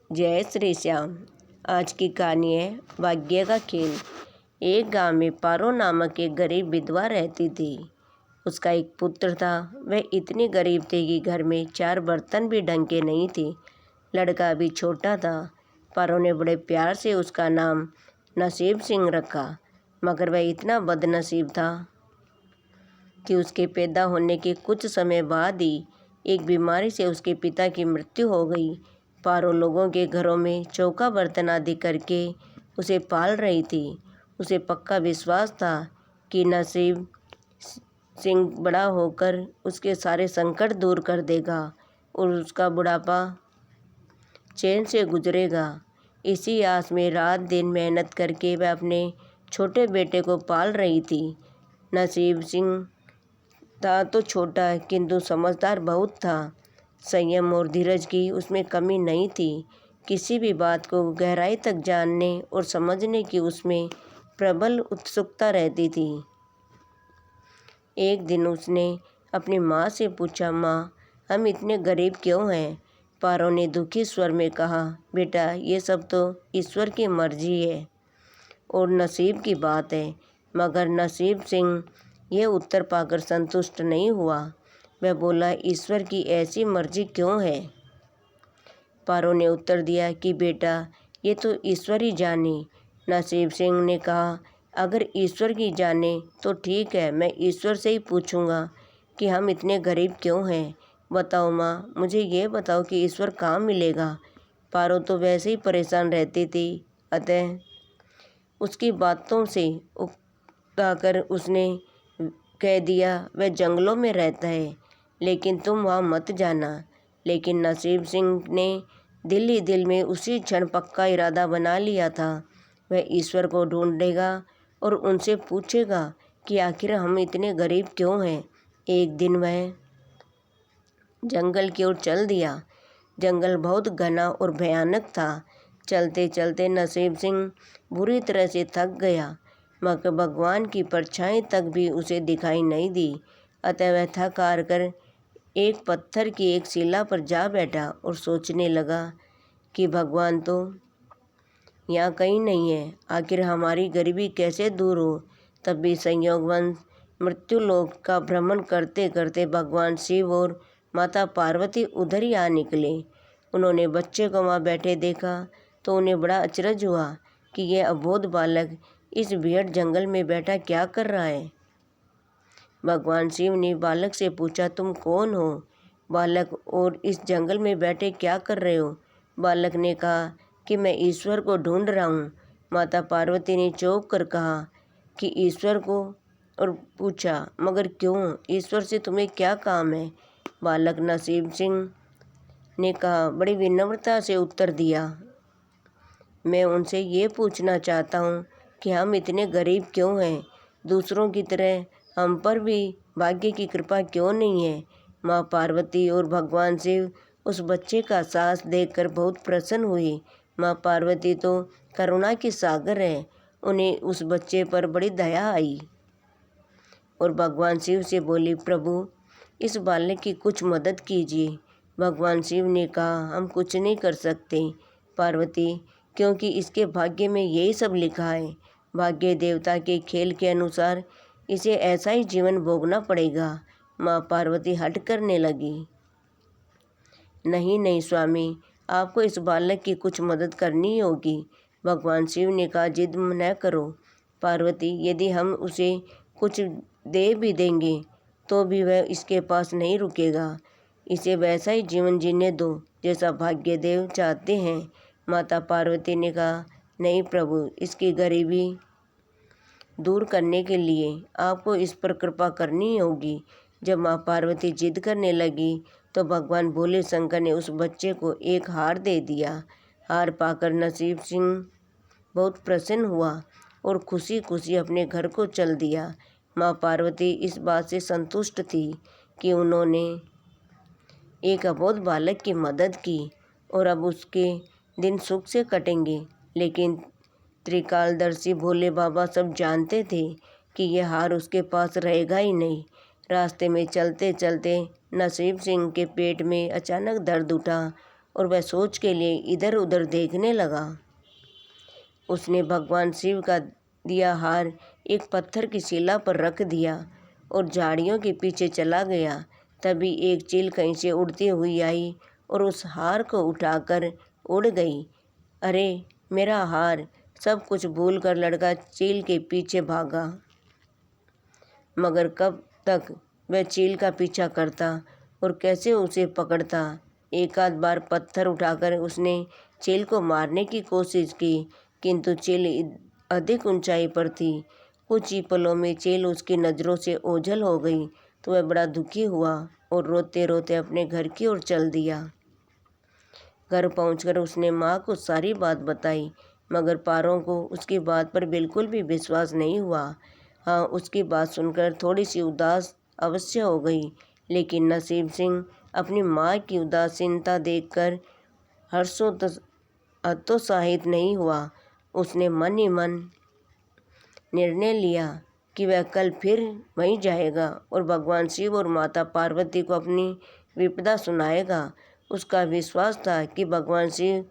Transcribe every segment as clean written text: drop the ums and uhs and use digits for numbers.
जय श्री श्याम। आज की कहानी है भाग्य का खेल। एक गांव में पारो नामक एक गरीब विधवा रहती थी। उसका एक पुत्र था। वह इतनी गरीब थे कि घर में 4 बर्तन भी ढंग के नहीं थे। लड़का भी छोटा था। पारो ने बड़े प्यार से उसका नाम नसीब सिंह रखा, मगर वह इतना बदनसीब था कि उसके पैदा होने के कुछ समय बाद ही एक बीमारी से उसके पिता की मृत्यु हो गई। पारो लोगों के घरों में चौका बर्तन आदि करके उसे पाल रही थी। उसे पक्का विश्वास था कि नसीब सिंह बड़ा होकर उसके सारे संकट दूर कर देगा और उसका बुढ़ापा चैन से गुजरेगा। इसी आस में रात दिन मेहनत करके वह अपने छोटे बेटे को पाल रही थी। नसीब सिंह था तो छोटा, किंतु समझदार बहुत था। संयम और धीरज की उसमें कमी नहीं थी। किसी भी बात को गहराई तक जानने और समझने की उसमें प्रबल उत्सुकता रहती थी। एक दिन उसने अपनी माँ से पूछा, माँ, हम इतने गरीब क्यों हैं? पारो ने दुखी स्वर में कहा, बेटा, ये सब तो ईश्वर की मर्जी है और नसीब की बात है। मगर नसीब सिंह ये उत्तर पाकर संतुष्ट नहीं हुआ। वह बोला, ईश्वर की ऐसी मर्जी क्यों है? पारो ने उत्तर दिया कि बेटा, ये तो ईश्वर ही जाने। नसीब सिंह ने कहा, अगर ईश्वर की जाने तो ठीक है, मैं ईश्वर से ही पूछूंगा कि हम इतने गरीब क्यों हैं। बताओ माँ, मुझे ये बताओ कि ईश्वर कहाँ मिलेगा। पारो तो वैसे ही परेशान रहती थी, अतः उसकी बातों से उकताकर उसने कह दिया, वह जंगलों में रहता है, लेकिन तुम वहाँ मत जाना। लेकिन नसीब सिंह ने दिल ही दिल में उसी क्षण पक्का इरादा बना लिया था। वह ईश्वर को ढूंढेगा और उनसे पूछेगा कि आखिर हम इतने गरीब क्यों हैं। एक दिन वह जंगल की ओर चल दिया। जंगल बहुत घना और भयानक था। चलते चलते नसीब सिंह बुरी तरह से थक गया, मगर भगवान की परछाई तक भी उसे दिखाई नहीं दी। अतः वह थक हार कर एक पत्थर की एक शिला पर जा बैठा और सोचने लगा कि भगवान तो यहाँ कहीं नहीं है। आखिर हमारी गरीबी कैसे दूर हो। तब भी संयोगवश मृत्युलोक का भ्रमण करते करते भगवान शिव और माता पार्वती उधर ही आ निकले। उन्होंने बच्चे को वहाँ बैठे देखा तो उन्हें बड़ा अचरज हुआ कि यह अबोध बालक इस भीड़ जंगल में बैठा क्या कर रहा है। भगवान शिव ने बालक से पूछा, तुम कौन हो बालक, और इस जंगल में बैठे क्या कर रहे हो? बालक ने कहा कि मैं ईश्वर को ढूंढ रहा हूँ। माता पार्वती ने चौंक कर कहा कि ईश्वर को, और पूछा, मगर क्यों? ईश्वर से तुम्हें क्या काम है? बालक नसीब सिंह ने कहा, बड़ी विनम्रता से उत्तर दिया, मैं उनसे ये पूछना चाहता हूँ कि हम इतने गरीब क्यों हैं। दूसरों की तरह हम पर भी भाग्य की कृपा क्यों नहीं है। माँ पार्वती और भगवान शिव उस बच्चे का साहस देखकर बहुत प्रसन्न हुई। माँ पार्वती तो करुणा की सागर है, उन्हें उस बच्चे पर बड़ी दया आई और भगवान शिव से बोली, प्रभु, इस बालक की कुछ मदद कीजिए। भगवान शिव ने कहा, हम कुछ नहीं कर सकते पार्वती, क्योंकि इसके भाग्य में यही सब लिखा है। भाग्य देवता के खेल के अनुसार इसे ऐसा ही जीवन भोगना पड़ेगा। माँ पार्वती हट करने लगी। नहीं नहीं स्वामी, आपको इस बालक की कुछ मदद करनी होगी। भगवान शिव ने कहा, जिद न करो पार्वती, यदि हम उसे कुछ दे भी देंगे तो भी वह इसके पास नहीं रुकेगा। इसे वैसा ही जीवन जीने दो जैसा भाग्य देव चाहते हैं। माता पार्वती ने कहा, नहीं प्रभु, इसकी गरीबी दूर करने के लिए आपको इस पर कृपा करनी होगी। जब माँ पार्वती जिद करने लगी तो भगवान भोले शंकर ने उस बच्चे को एक हार दे दिया। हार पाकर नसीब सिंह बहुत प्रसन्न हुआ और खुशी खुशी अपने घर को चल दिया। माँ पार्वती इस बात से संतुष्ट थी कि उन्होंने एक अबोध बालक की मदद की और अब उसके दिन सुख से कटेंगे। लेकिन त्रिकालदर्शी भोले बाबा सब जानते थे कि यह हार उसके पास रहेगा ही नहीं। रास्ते में चलते चलते नसीब सिंह के पेट में अचानक दर्द उठा और वह सोच के लिए इधर उधर देखने लगा। उसने भगवान शिव का दिया हार एक पत्थर की शिला पर रख दिया और झाड़ियों के पीछे चला गया। तभी एक चील कहीं से उड़ती हुई आई और उस हार को उठाकर उड़ गई। अरे मेरा हार! सब कुछ भूलकर लड़का चील के पीछे भागा। मगर कब तक वह चील का पीछा करता और कैसे उसे पकड़ता। एक आध बार पत्थर उठाकर उसने चील को मारने की कोशिश की, किंतु चील अधिक ऊंचाई पर थी। कुछ ही पलों में चील उसकी नज़रों से ओझल हो गई तो वह बड़ा दुखी हुआ और रोते रोते अपने घर की ओर चल दिया। घर पहुंचकर उसने माँ को सारी बात बताई, मगर पारों को उसकी बात पर बिल्कुल भी विश्वास नहीं हुआ। हाँ, उसकी बात सुनकर थोड़ी सी उदास अवश्य हो गई, लेकिन नसीब सिंह अपनी माँ की उदासीनता देखकर हतोत्साहित नहीं हुआ। उसने मन ही मन निर्णय लिया कि वह कल फिर वहीं जाएगा और भगवान शिव और माता पार्वती को अपनी विपदा सुनाएगा। उसका विश्वास था कि भगवान शिव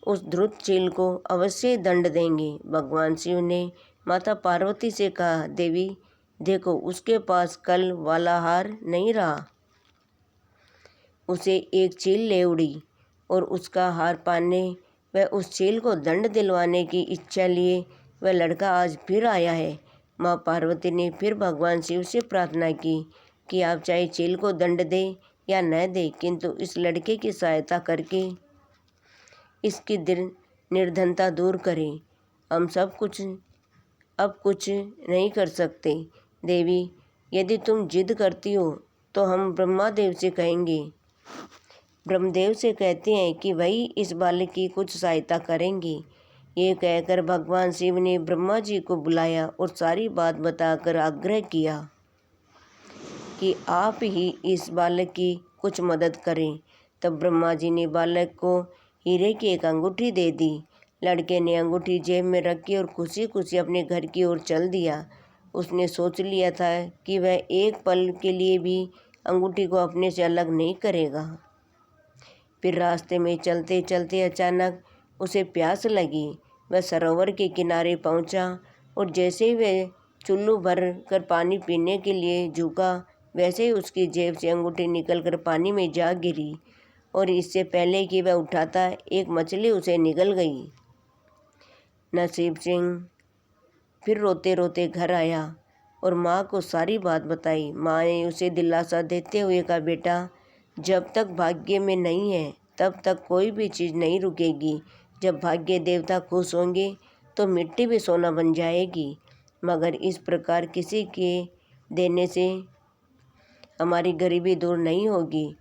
उस धूर्त चील को अवश्य दंड देंगे। भगवान शिव ने माता पार्वती से कहा, देवी देखो, उसके पास कल वाला हार नहीं रहा। उसे एक चील ले उड़ी और उसका हार पाने वह उस चील को दंड दिलवाने की इच्छा लिए वह लड़का आज फिर आया है। माँ पार्वती ने फिर भगवान शिव से प्रार्थना की कि आप चाहे चील को दंड दे या न दे, किंतु इस लड़के की सहायता करके इसकी निर्धनता दूर करें। हम सब कुछ अब कुछ नहीं कर सकते। देवी, यदि तुम जिद करती हो तो हम ब्रह्मादेव से कहेंगे। ब्रह्मदेव से कहते हैं कि वही इस बालक की कुछ सहायता करेंगे। ये कहकर भगवान शिव ने ब्रह्मा जी को बुलाया और सारी बात बताकर आग्रह किया कि आप ही इस बालक की कुछ मदद करें। तब ब्रह्मा जी ने बालक को हीरे की एक अंगूठी दे दी। लड़के ने अंगूठी जेब में रखी और खुशी खुशी अपने घर की ओर चल दिया। उसने सोच लिया था कि वह एक पल के लिए भी अंगूठी को अपने से अलग नहीं करेगा। फिर रास्ते में चलते चलते अचानक उसे प्यास लगी। वह सरोवर के किनारे पहुंचा और जैसे ही वह चुल्लू भर कर पानी पीने के लिए झुका, वैसे ही उसकी जेब से अंगूठी निकलकर पानी में जा गिरी और इससे पहले कि वह उठाता, एक मछली उसे निगल गई। नसीब सिंह फिर रोते रोते घर आया और माँ को सारी बात बताई। माँ ने उसे दिलासा देते हुए कहा, बेटा, जब तक भाग्य में नहीं है तब तक कोई भी चीज़ नहीं रुकेगी। जब भाग्य देवता खुश होंगे तो मिट्टी भी सोना बन जाएगी, मगर इस प्रकार किसी के देने से हमारी गरीबी दूर नहीं होगी।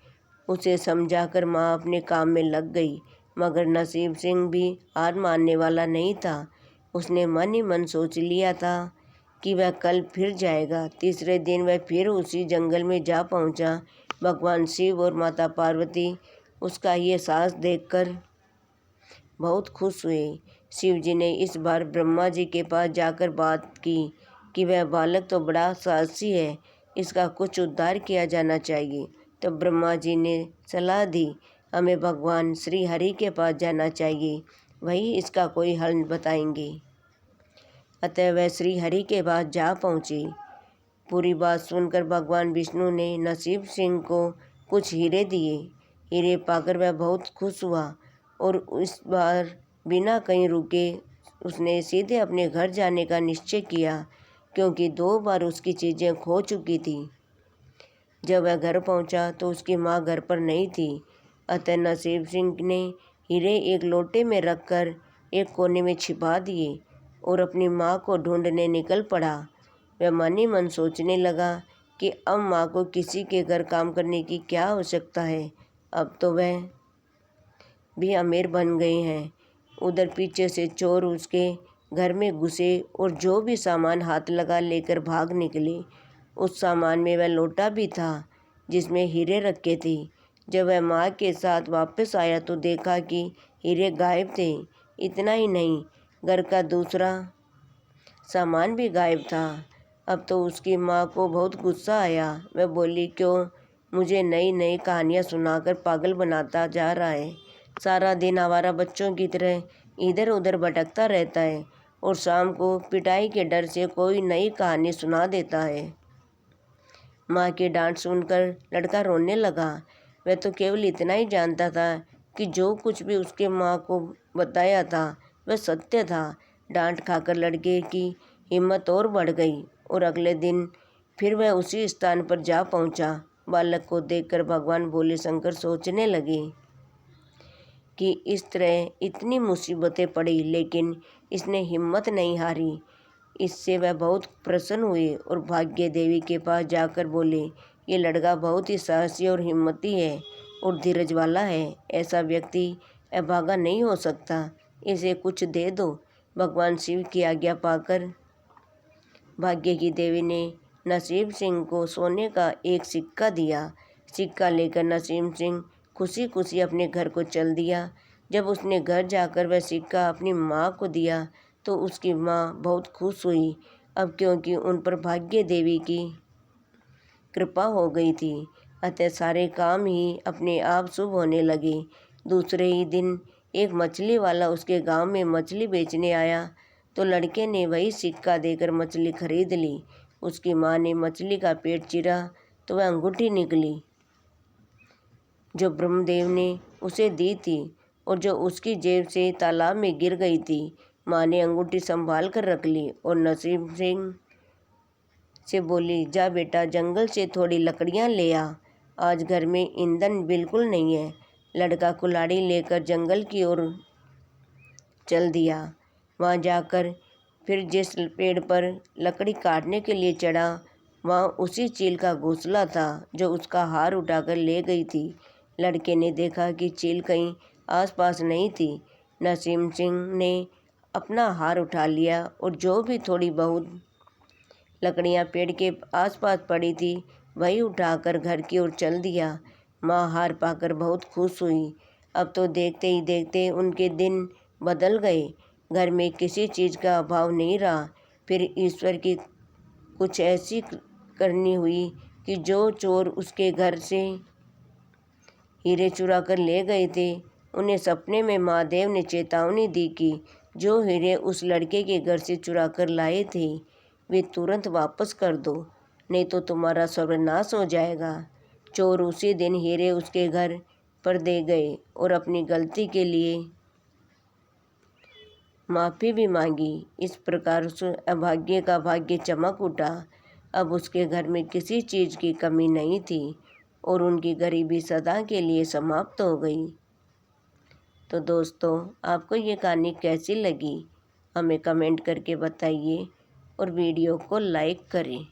उसे समझाकर माँ अपने काम में लग गई, मगर नसीब सिंह भी हार मानने वाला नहीं था। उसने मन ही मन सोच लिया था कि वह कल फिर जाएगा। तीसरे दिन वह फिर उसी जंगल में जा पहुंचा। भगवान शिव और माता पार्वती उसका ये साहस देखकर बहुत खुश हुए। शिव जी ने इस बार ब्रह्मा जी के पास जाकर बात की कि वह बालक तो बड़ा साहसी है, इसका कुछ उद्धार किया जाना चाहिए। तो ब्रह्मा जी ने सलाह दी, हमें भगवान श्री हरि के पास जाना चाहिए, वही इसका कोई हल बताएंगे। अतः वह श्री हरि के पास जा पहुँची। पूरी बात सुनकर भगवान विष्णु ने नसीब सिंह को कुछ हीरे दिए। हीरे पाकर वह बहुत खुश हुआ और इस बार बिना कहीं रुके उसने सीधे अपने घर जाने का निश्चय किया, क्योंकि 2 बार उसकी चीज़ें खो चुकी थी। जब वह घर पहुंचा तो उसकी माँ घर पर नहीं थी। अतः नसीब सिंह ने हीरे एक लोटे में रखकर एक कोने में छिपा दिए और अपनी माँ को ढूंढने निकल पड़ा। वह मन ही मन सोचने लगा कि अब माँ को किसी के घर काम करने की क्या आवश्यकता है, अब तो वह भी अमीर बन गए हैं। उधर पीछे से चोर उसके घर में घुसे और जो भी सामान हाथ लगा लेकर भाग निकले। उस सामान में वह लोटा भी था जिसमें हीरे रखे थे। जब वह माँ के साथ वापस आया तो देखा कि हीरे गायब थे। इतना ही नहीं, घर का दूसरा सामान भी गायब था। अब तो उसकी माँ को बहुत गुस्सा आया। वह बोली, क्यों मुझे नई नई कहानियाँ सुनाकर पागल बनाता जा रहा है। सारा दिन आवारा बच्चों की तरह इधर उधर भटकता रहता है और शाम को पिटाई के डर से कोई नई कहानी सुना देता है। माँ की डांट सुनकर लड़का रोने लगा। वह तो केवल इतना ही जानता था कि जो कुछ भी उसके माँ को बताया था वह सत्य था। डांट खाकर लड़के की हिम्मत और बढ़ गई और अगले दिन फिर वह उसी स्थान पर जा पहुंचा। बालक को देखकर भगवान भोले शंकर सोचने लगे कि इस तरह इतनी मुसीबतें पड़ी लेकिन इसने हिम्मत नहीं हारी। इससे वह बहुत प्रसन्न हुए और भाग्य देवी के पास जाकर बोले, ये लड़का बहुत ही साहसी और हिम्मती है और धीरज वाला है। ऐसा व्यक्ति अभागा नहीं हो सकता। इसे कुछ दे दो। भगवान शिव की आज्ञा पाकर भाग्य की देवी ने नसीम सिंह को सोने का एक सिक्का दिया। सिक्का लेकर नसीम सिंह खुशी खुशी अपने घर को चल दिया। जब उसने घर जाकर वह सिक्का अपनी माँ को दिया तो उसकी माँ बहुत खुश हुई। अब क्योंकि उन पर भाग्य देवी की कृपा हो गई थी, अतः सारे काम ही अपने आप शुभ होने लगे। दूसरे ही दिन एक मछली वाला उसके गांव में मछली बेचने आया तो लड़के ने वही सिक्का देकर मछली खरीद ली। उसकी माँ ने मछली का पेट चीरा तो वह अंगूठी निकली जो ब्रह्मदेव ने उसे दी थी और जो उसकी जेब से तालाब में गिर गई थी। माँ ने अंगूठी संभाल कर रख ली और नसीम सिंह से बोली, जा बेटा जंगल से थोड़ी लकड़ियाँ ले आ, आज घर में ईंधन बिल्कुल नहीं है। लड़का कुल्हाड़ी लेकर जंगल की ओर चल दिया। वहाँ जाकर फिर जिस पेड़ पर लकड़ी काटने के लिए चढ़ा वहाँ उसी चील का घोंसला था जो उसका हार उठाकर ले गई थी। लड़के ने देखा कि चील कहीं आसपास नहीं थी। नसीम सिंह ने अपना हार उठा लिया और जो भी थोड़ी बहुत लकड़ियाँ पेड़ के आसपास पड़ी थी वही उठाकर घर की ओर चल दिया। माँ हार पाकर बहुत खुश हुई। अब तो देखते ही देखते उनके दिन बदल गए। घर में किसी चीज़ का अभाव नहीं रहा। फिर ईश्वर की कुछ ऐसी करनी हुई कि जो चोर उसके घर से हीरे चुरा कर ले गए थे उन्हें सपने में महादेव ने चेतावनी दी कि जो हीरे उस लड़के के घर से चुरा कर लाए थे वे तुरंत वापस कर दो, नहीं तो तुम्हारा सर्वनाश हो जाएगा। चोर उसी दिन हीरे उसके घर पर दे गए और अपनी गलती के लिए माफ़ी भी मांगी। इस प्रकार उस अभाग्य का भाग्य चमक उठा। अब उसके घर में किसी चीज़ की कमी नहीं थी और उनकी गरीबी सदा के लिए समाप्त हो गई। तो दोस्तों, आपको ये कहानी कैसी लगी हमें कमेंट करके बताइए और वीडियो को लाइक करें।